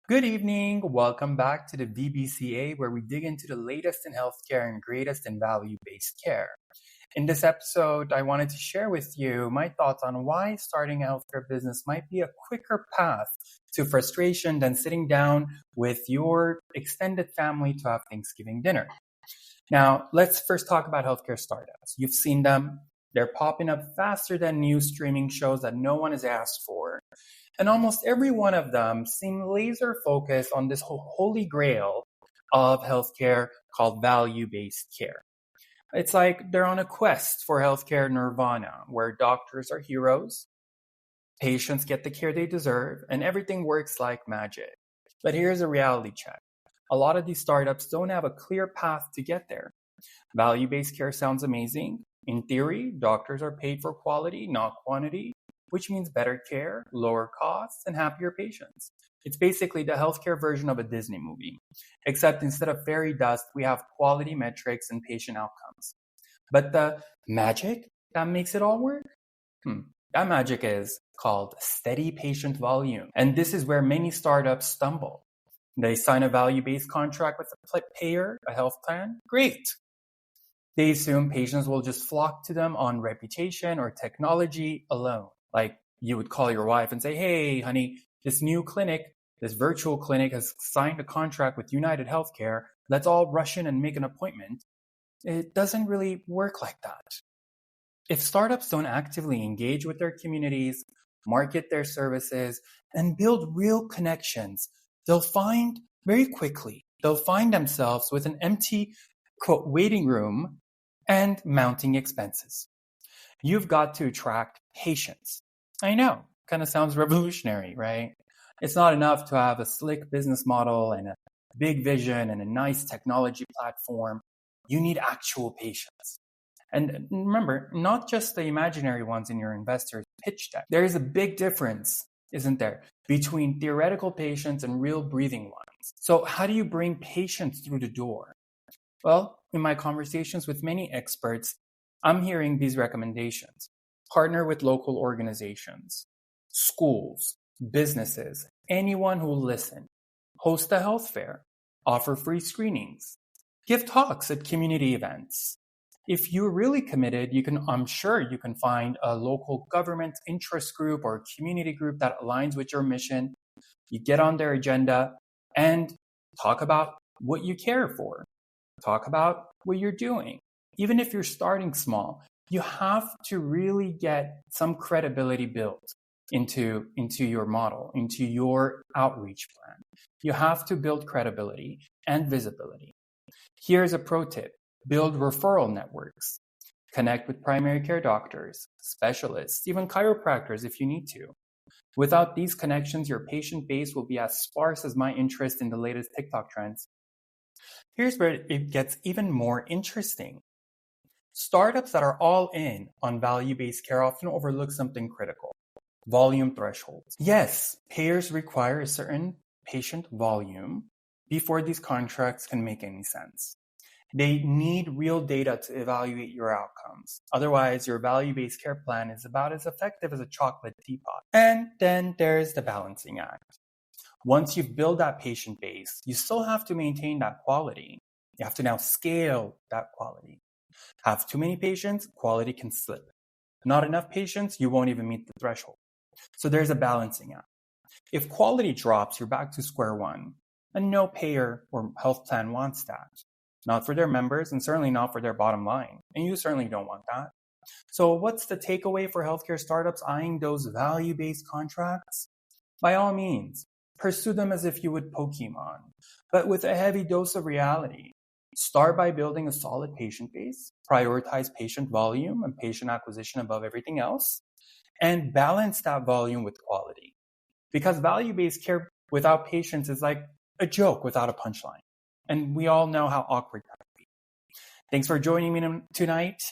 Good evening. Welcome back to the VBCA, where we dig into the latest in healthcare and greatest in value based care. In this episode, I wanted to share with you my thoughts on why starting a healthcare business might be a quicker path to frustration than sitting down with your extended family to have Thanksgiving dinner. Now, let's first talk about healthcare startups. You've seen them. They're popping up faster than new streaming shows that no one has asked for. And almost every one of them seem laser focused on this holy grail of healthcare called value-based care. It's like they're on a quest for healthcare nirvana, where doctors are heroes, patients get the care they deserve, and everything works like magic. But here's a reality check. A lot of these startups don't have a clear path to get there. Value-based care sounds amazing. In theory, doctors are paid for quality, not quantity, which means better care, lower costs, and happier patients. It's basically the healthcare version of a Disney movie, except instead of fairy dust, we have quality metrics and patient outcomes. But the magic that makes it all work? That magic is called steady patient volume. And this is where many startups stumble. They sign a value-based contract with a payer, a health plan. Great. They assume patients will just flock to them on reputation or technology alone. Like you would call your wife and say, hey, honey, this new clinic, this virtual clinic has signed a contract with United Healthcare. Let's all rush in and make an appointment. It doesn't really work like that. If startups don't actively engage with their communities, market their services, and build real connections, they'll find themselves with an empty, quote, waiting room and mounting expenses. You've got to attract patients. I know, kind of sounds revolutionary, right? It's not enough to have a slick business model and a big vision and a nice technology platform. You need actual patients. And remember, not just the imaginary ones in your investor's pitch deck. There is a big difference, isn't there, between theoretical patients and real breathing ones. So how do you bring patients through the door? Well, in my conversations with many experts, I'm hearing these recommendations. Partner with local organizations, schools, businesses, anyone who will listen. Host a health fair. Offer free screenings. Give talks at community events. If you're really committed, I'm sure you can find a local government interest group or community group that aligns with your mission. You get on their agenda and talk about what you care for. Talk about what you're doing. Even if you're starting small, you have to really get some credibility built into your model, into your outreach plan. You have to build credibility and visibility. Here's a pro tip. Build referral networks. Connect with primary care doctors, specialists, even chiropractors if you need to. Without these connections, your patient base will be as sparse as my interest in the latest TikTok trends. Here's where it gets even more interesting. Startups that are all in on value-based care often overlook something critical: volume thresholds. Yes, payers require a certain patient volume before these contracts can make any sense. They need real data to evaluate your outcomes. Otherwise, your value-based care plan is about as effective as a chocolate teapot. And then there's the balancing act. Once you've built that patient base, you still have to maintain that quality. You have to now scale that quality. Have too many patients, quality can slip. Not enough patients, you won't even meet the threshold. So there's a balancing act. If quality drops, you're back to square one. And no payer or health plan wants that. Not for their members and certainly not for their bottom line. And you certainly don't want that. So what's the takeaway for healthcare startups eyeing those value-based contracts? By all means, pursue them as if you would Pokemon, but with a heavy dose of reality. Start by building a solid patient base, prioritize patient volume and patient acquisition above everything else, and balance that volume with quality. Because value-based care without patients is like a joke without a punchline. And we all know how awkward that would be. Thanks for joining me tonight.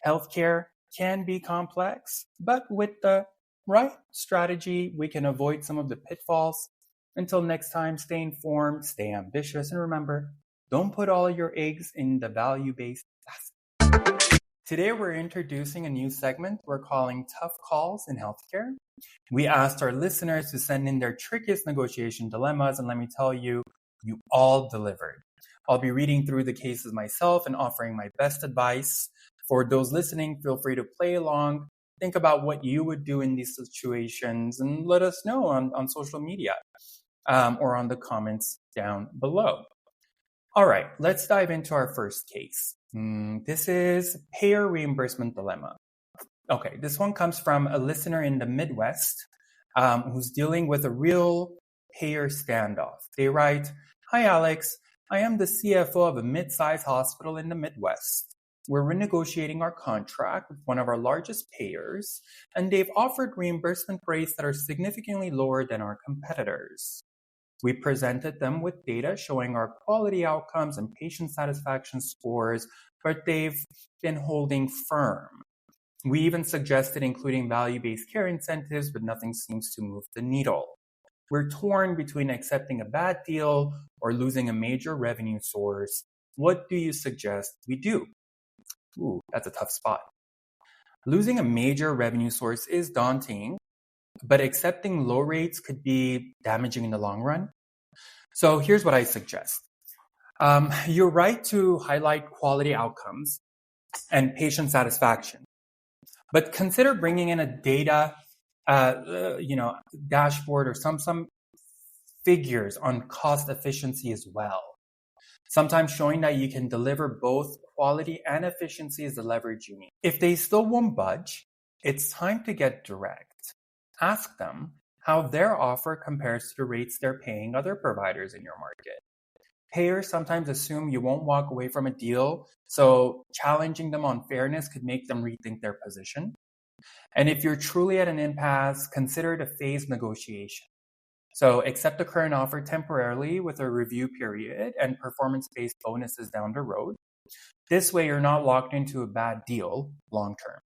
Healthcare can be complex, but with the right strategy, we can avoid some of the pitfalls. Until next time, stay informed, stay ambitious, and remember, don't put all your eggs in the value-based basket. Today, we're introducing a new segment we're calling Tough Calls in Healthcare. We asked our listeners to send in their trickiest negotiation dilemmas, and let me tell you, you all delivered. I'll be reading through the cases myself and offering my best advice. For those listening, feel free to play along. Think about what you would do in these situations and let us know on social media or on the comments down below. All right, let's dive into our first case. This is payer reimbursement dilemma. Okay, this one comes from a listener in the Midwest who's dealing with a real payer standoff. They write, "Hi, Alex. I am the CFO of a mid-sized hospital in the Midwest. We're renegotiating our contract with one of our largest payers, and they've offered reimbursement rates that are significantly lower than our competitors. We presented them with data showing our quality outcomes and patient satisfaction scores, but they've been holding firm. We even suggested including value-based care incentives, but nothing seems to move the needle. We're torn between accepting a bad deal or losing a major revenue source. What do you suggest we do?" Ooh, that's a tough spot. Losing a major revenue source is daunting, but accepting low rates could be damaging in the long run. So here's what I suggest. You're right to highlight quality outcomes and patient satisfaction, but consider bringing in a data dashboard or some figures on cost efficiency as well. Sometimes showing that you can deliver both quality and efficiency is the leverage you need. If they still won't budge, it's time to get direct. Ask them how their offer compares to the rates they're paying other providers in your market. Payers sometimes assume you won't walk away from a deal, so challenging them on fairness could make them rethink their position. And if you're truly at an impasse, consider it a phased negotiation. So accept the current offer temporarily with a review period and performance-based bonuses down the road. This way, you're not locked into a bad deal long-term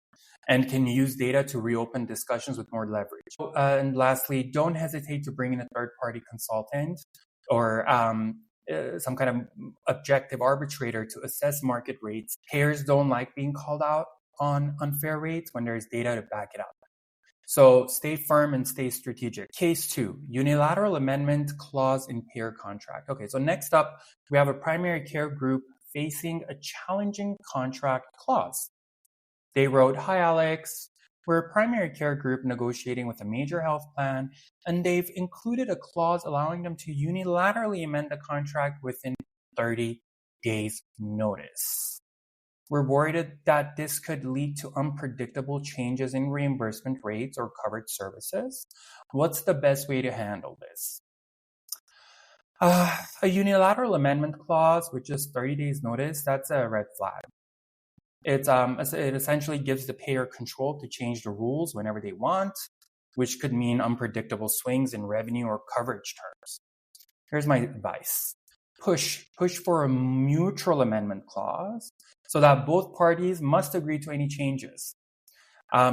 and can use data to reopen discussions with more leverage. And lastly, don't hesitate to bring in a third-party consultant or some kind of objective arbitrator to assess market rates. Payers don't like being called out on unfair rates when there's data to back it up. So stay firm and stay strategic. Case 2, unilateral amendment clause in payer contract. Okay, so next up, we have a primary care group facing a challenging contract clause. They wrote, "Hi, Alex. We're a primary care group negotiating with a major health plan, and they've included a clause allowing them to unilaterally amend the contract within 30 days notice. We're worried that this could lead to unpredictable changes in reimbursement rates or covered services. What's the best way to handle this?" A unilateral amendment clause with just 30 days notice, that's a red flag. It essentially gives the payer control to change the rules whenever they want, which could mean unpredictable swings in revenue or coverage terms. Here's my advice. Push for a mutual amendment clause so that both parties must agree to any changes.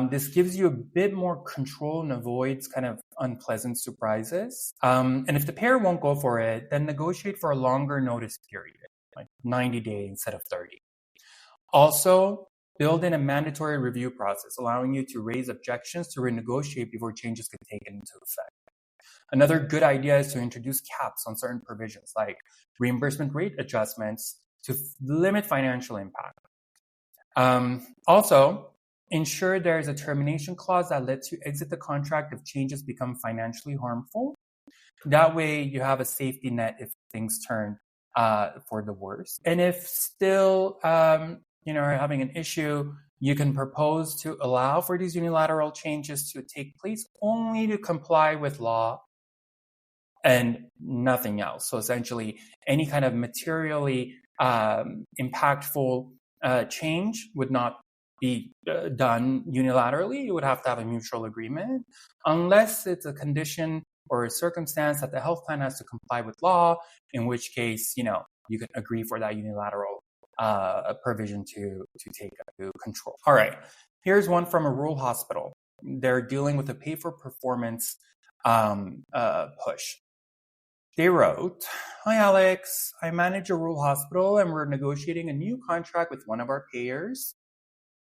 This gives you a bit more control and avoids kind of unpleasant surprises. And if the payer won't go for it, then negotiate for a longer notice period, like 90 days instead of 30. Also, build in a mandatory review process, allowing you to raise objections to renegotiate before changes get taken into effect. Another good idea is to introduce caps on certain provisions, like reimbursement rate adjustments to limit financial impact. Also, ensure there is a termination clause that lets you exit the contract if changes become financially harmful. That way, you have a safety net if things turn for the worse. And if still are having an issue, you can propose to allow for these unilateral changes to take place only to comply with law and nothing else. So essentially, any kind of materially impactful change would not be done unilaterally. You would have to have a mutual agreement, unless it's a condition or a circumstance that the health plan has to comply with law, in which case, you can agree for that unilateral provision to take control. All right, here's one from a rural hospital. They're dealing with a pay-for-performance push. They wrote, "Hi, Alex. I manage a rural hospital and we're negotiating a new contract with one of our payers.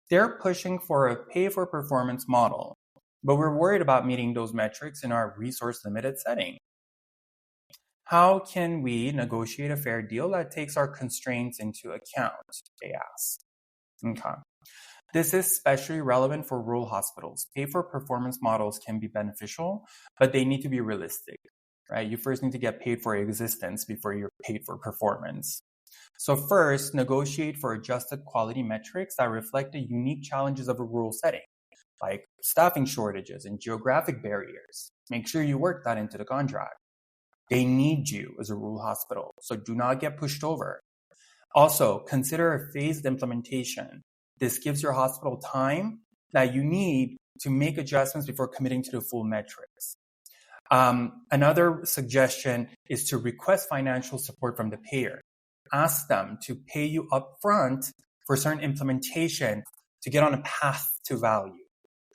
They're pushing for a pay-for-performance model. but we're worried about meeting those metrics in our resource-limited setting. How can we negotiate a fair deal that takes our constraints into account, they ask. Okay. This is especially relevant for rural hospitals. Pay-for-performance models can be beneficial, but they need to be realistic, right? You first need to get paid for existence before you're paid for performance. So first, negotiate for adjusted quality metrics that reflect the unique challenges of a rural setting, like staffing shortages and geographic barriers. Make sure you work that into the contract. They need you as a rural hospital, so do not get pushed over. Also, consider a phased implementation. This gives your hospital time that you need to make adjustments before committing to the full metrics. Another suggestion is to request financial support from the payer. Ask them to pay you upfront for certain implementation to get on a path to value.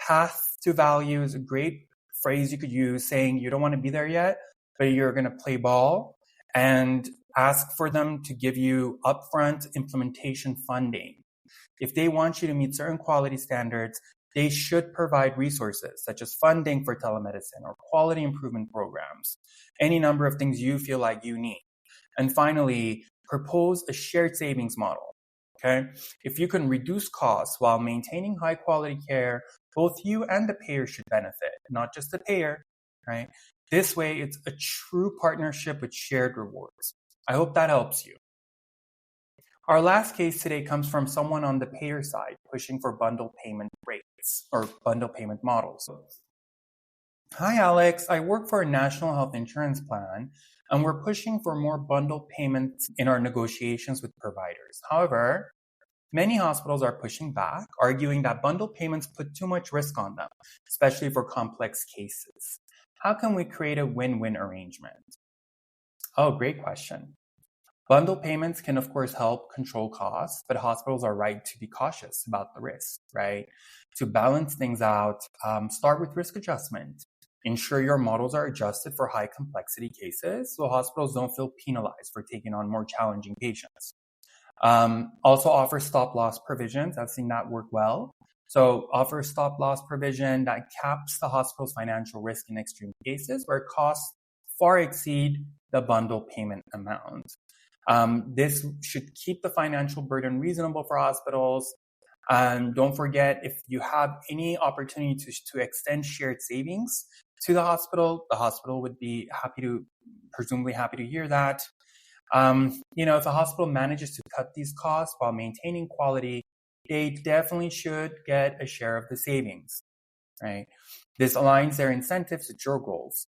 Path to value is a great phrase you could use, saying you don't want to be there yet, but you're going to play ball, and ask for them to give you upfront implementation funding. If they want you to meet certain quality standards, they should provide resources such as funding for telemedicine or quality improvement programs, any number of things you feel like you need. And finally, propose a shared savings model. Okay? If you can reduce costs while maintaining high quality care, both you and the payer should benefit, not just the payer, right? This way, it's a true partnership with shared rewards. I hope that helps you. Our last case today comes from someone on the payer side pushing for bundle payment rates or bundle payment models. Hi, Alex. I work for a national health insurance plan, and we're pushing for more bundle payments in our negotiations with providers. However, many hospitals are pushing back, arguing that bundle payments put too much risk on them, especially for complex cases. How can we create a win-win arrangement? Oh, great question. Bundle payments can, of course, help control costs, but hospitals are right to be cautious about the risk, right? To balance things out, start with risk adjustment. Ensure your models are adjusted for high complexity cases so hospitals don't feel penalized for taking on more challenging patients. Also offer stop loss provisions. I've seen that work well. So offer a stop loss provision that caps the hospital's financial risk in extreme cases where costs far exceed the bundle payment amount. This should keep the financial burden reasonable for hospitals. Don't forget, if you have any opportunity to extend shared savings to the hospital would be presumably happy to hear that. If a hospital manages to cut these costs while maintaining quality, they definitely should get a share of the savings, right? This aligns their incentives with your goals.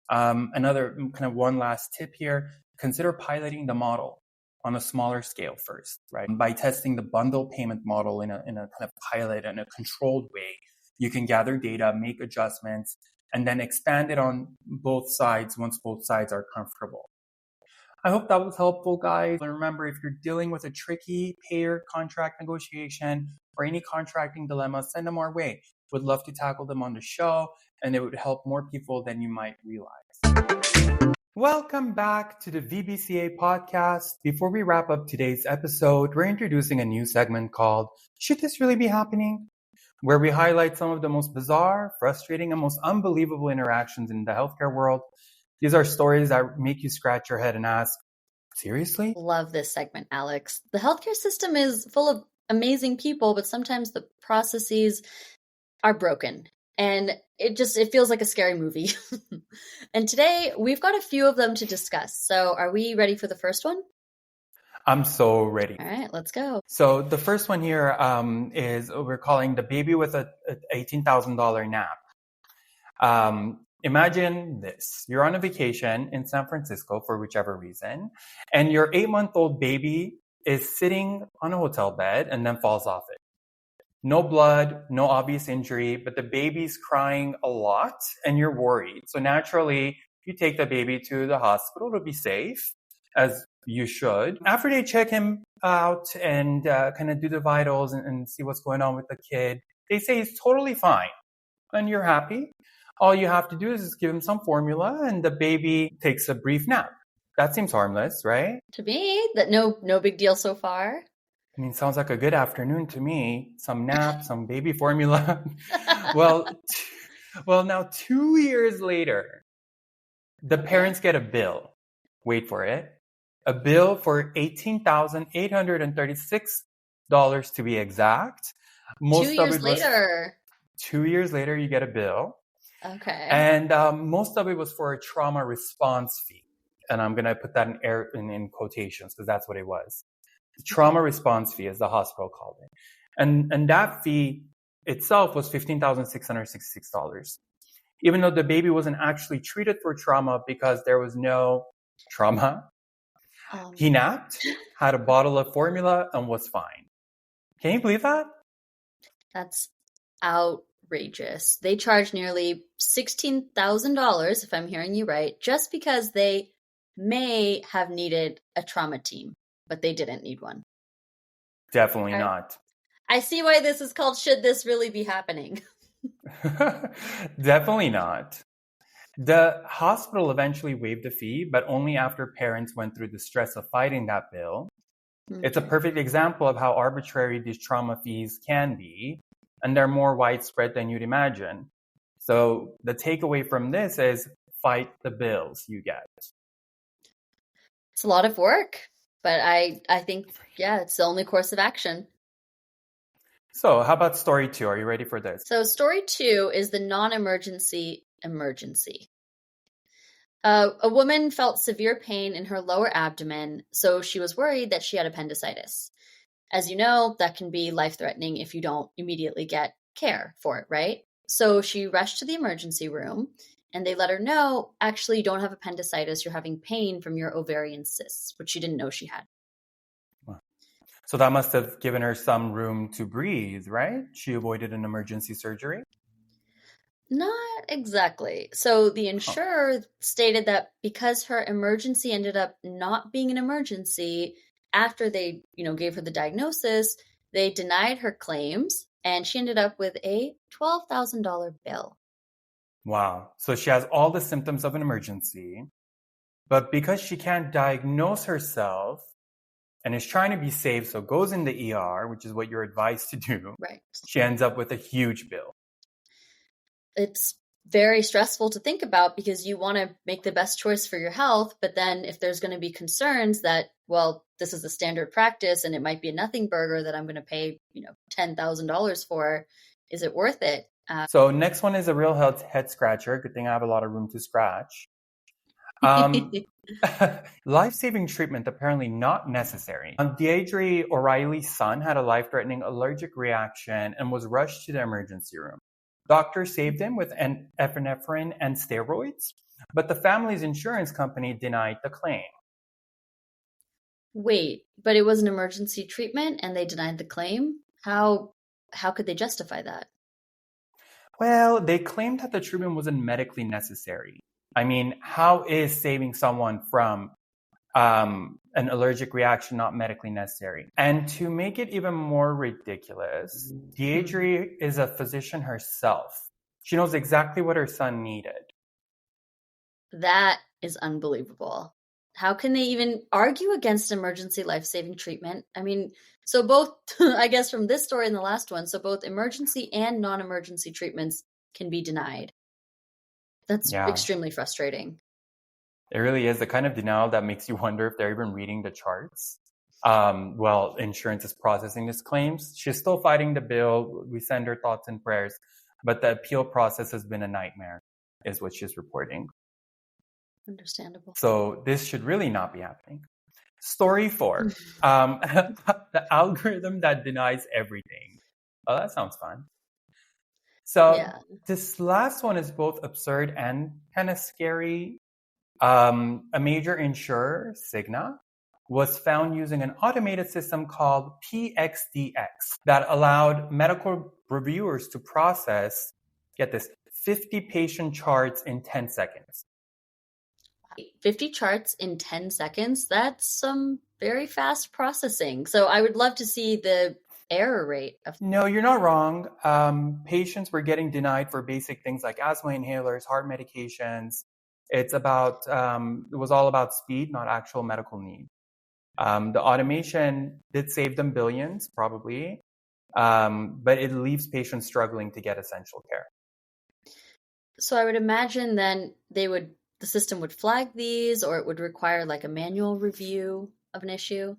Another kind of one last tip here, consider piloting the model on a smaller scale first, right? By testing the bundle payment model in a kind of pilot in a controlled way, you can gather data, make adjustments, and then expand it on both sides once both sides are comfortable. I hope that was helpful, guys. And remember, if you're dealing with a tricky payer contract negotiation or any contracting dilemma, send them our way. Would love to tackle them on the show, and it would help more people than you might realize. Welcome back to the VBCA podcast. Before we wrap up today's episode, we're introducing a new segment called Should This Really Be Happening? Where we highlight some of the most bizarre, frustrating, and most unbelievable interactions in the healthcare world. These are stories that make you scratch your head and ask, seriously? Love this segment, Alex. The healthcare system is full of amazing people, but sometimes the processes are broken. And it feels like a scary movie. And today we've got a few of them to discuss. So are we ready for the first one? I'm so ready. All right, let's go. So the first one here is we're calling the baby with a $18,000 nap. Imagine this. You're on a vacation in San Francisco for whichever reason, and your 8-month-old baby is sitting on a hotel bed and then falls off it. No blood, no obvious injury, but the baby's crying a lot and you're worried. So naturally, you take the baby to the hospital to be safe, as you should. After they check him out and kind of do the vitals and see what's going on with the kid, they say he's totally fine. And you're happy. All you have to do is just give him some formula and the baby takes a brief nap. That seems harmless, right? To me, that no big deal so far. I mean, sounds like a good afternoon to me. Some nap, some baby formula. Well, Well, now 2 years later, the parents get a bill. Wait for it. A bill for $18,836 to be exact. 2 Most of years it was later. 2 years later, you get a bill. Okay. And most of it was for a trauma response fee. And I'm going to put that in quotations because that's what it was. The trauma response fee, as the hospital called it. And that fee itself was $15,666. Even though the baby wasn't actually treated for trauma because there was no trauma. He napped, had a bottle of formula, and was fine. Can you believe that? That's outrageous. They charge nearly $16,000, if I'm hearing you right, just because they may have needed a trauma team, but they didn't need one. Definitely not. I see why this is called Should This Really Be Happening? Definitely not. The hospital eventually waived the fee, but only after parents went through the stress of fighting that bill. It's a perfect example of how arbitrary these trauma fees can be, and they're more widespread than you'd imagine. So the takeaway from this is fight the bills you get. It's a lot of work, but I think, it's the only course of action. So how about story 2? Are you ready for this? So story 2 is the non-emergency emergency. A woman felt severe pain in her lower abdomen, so she was worried that she had appendicitis. As you know, that can be life-threatening if you don't immediately get care for it, right? So she rushed to the emergency room, and they let her know, actually, you don't have appendicitis, you're having pain from your ovarian cysts, which she didn't know she had. So that must have given her some room to breathe, right? She avoided an emergency surgery? Not exactly. So the insurer stated that because her emergency ended up not being an emergency, after they, gave her the diagnosis, they denied her claims, and she ended up with a $12,000 bill. Wow. So she has all the symptoms of an emergency, but because she can't diagnose herself and is trying to be safe, so goes in the ER, which is what you're advised to do, right? She ends up with a huge bill. It's very stressful to think about because you want to make the best choice for your health. But then if there's going to be concerns that, well, this is the standard practice and it might be a nothing burger that I'm going to pay, $10,000 for, is it worth it? So next one is a real head scratcher. Good thing I have a lot of room to scratch. Life-saving treatment apparently not necessary. Deidre O'Reilly's son had a life-threatening allergic reaction and was rushed to the emergency room. Doctors saved him with epinephrine and steroids, but the family's insurance company denied the claim. Wait, but it was an emergency treatment and they denied the claim? How could they justify that? Well, they claimed that the treatment wasn't medically necessary. I mean, how is saving someone from an allergic reaction not medically necessary? And to make it even more ridiculous, Deidre is a physician herself. She knows exactly what her son needed. That is unbelievable. How can they even argue against emergency life-saving treatment? I mean, so both, I guess from this story and the last one, so both emergency and non-emergency treatments can be denied. That's extremely frustrating. It really is the kind of denial that makes you wonder if they're even reading the charts. Well, insurance is processing these claims. She's still fighting the bill. We send her thoughts and prayers. But the appeal process has been a nightmare, is what she's reporting. Understandable. So this should really not be happening. Story 4. The algorithm that denies everything. Oh, that sounds fun. So this last one is both absurd and kind of scary. A major insurer, Cigna, was found using an automated system called PXDX that allowed medical reviewers to process, get this, 50 patient charts in 10 seconds. 50 charts in 10 seconds? That's some very fast processing. So I would love to see the error rate. No, you're not wrong. Patients were getting denied for basic things like asthma inhalers, heart medications. It was all about speed, not actual medical need. The automation did save them billions, probably, but it leaves patients struggling to get essential care. So I would imagine then the system would flag these, or it would require like a manual review of an issue.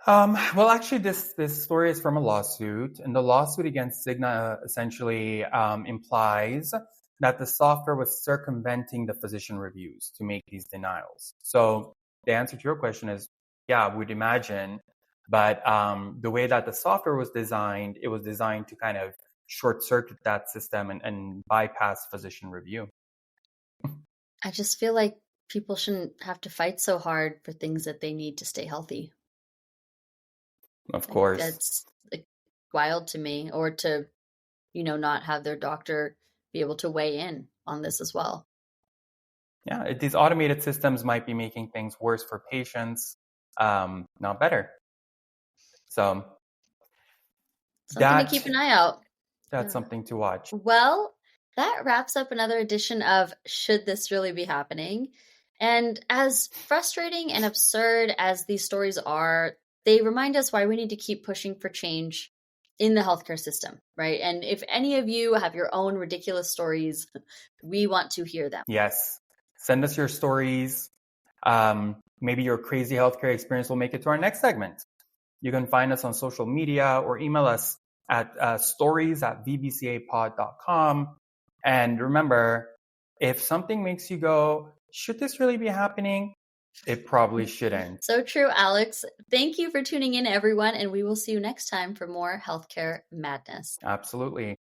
Well, actually, this story is from a lawsuit, and the lawsuit against Cigna essentially implies that the software was circumventing the physician reviews to make these denials. So the answer to your question is, yeah, I would imagine, but the way that the software was designed, it was designed to kind of short circuit that system and bypass physician review. I just feel like people shouldn't have to fight so hard for things that they need to stay healthy. Of Like course. that's like wild to me, or to, not have their doctor be able to weigh in on this as well. Yeah, these automated systems might be making things worse for patients, not better. So Something to that keep an eye out. that's Yeah. something to watch. Well, that wraps up another edition of Should This Really Be Happening? And as frustrating and absurd as these stories are, they remind us why we need to keep pushing for change in the healthcare system, right? And if any of you have your own ridiculous stories, we want to hear them. Yes, send us your stories. Maybe your crazy healthcare experience will make it to our next segment. You can find us on social media or email us at stories@vbcapod.com. And remember, if something makes you go, should this really be happening? It probably shouldn't. So true, Alex. Thank you for tuning in, everyone, and we will see you next time for more healthcare madness. Absolutely.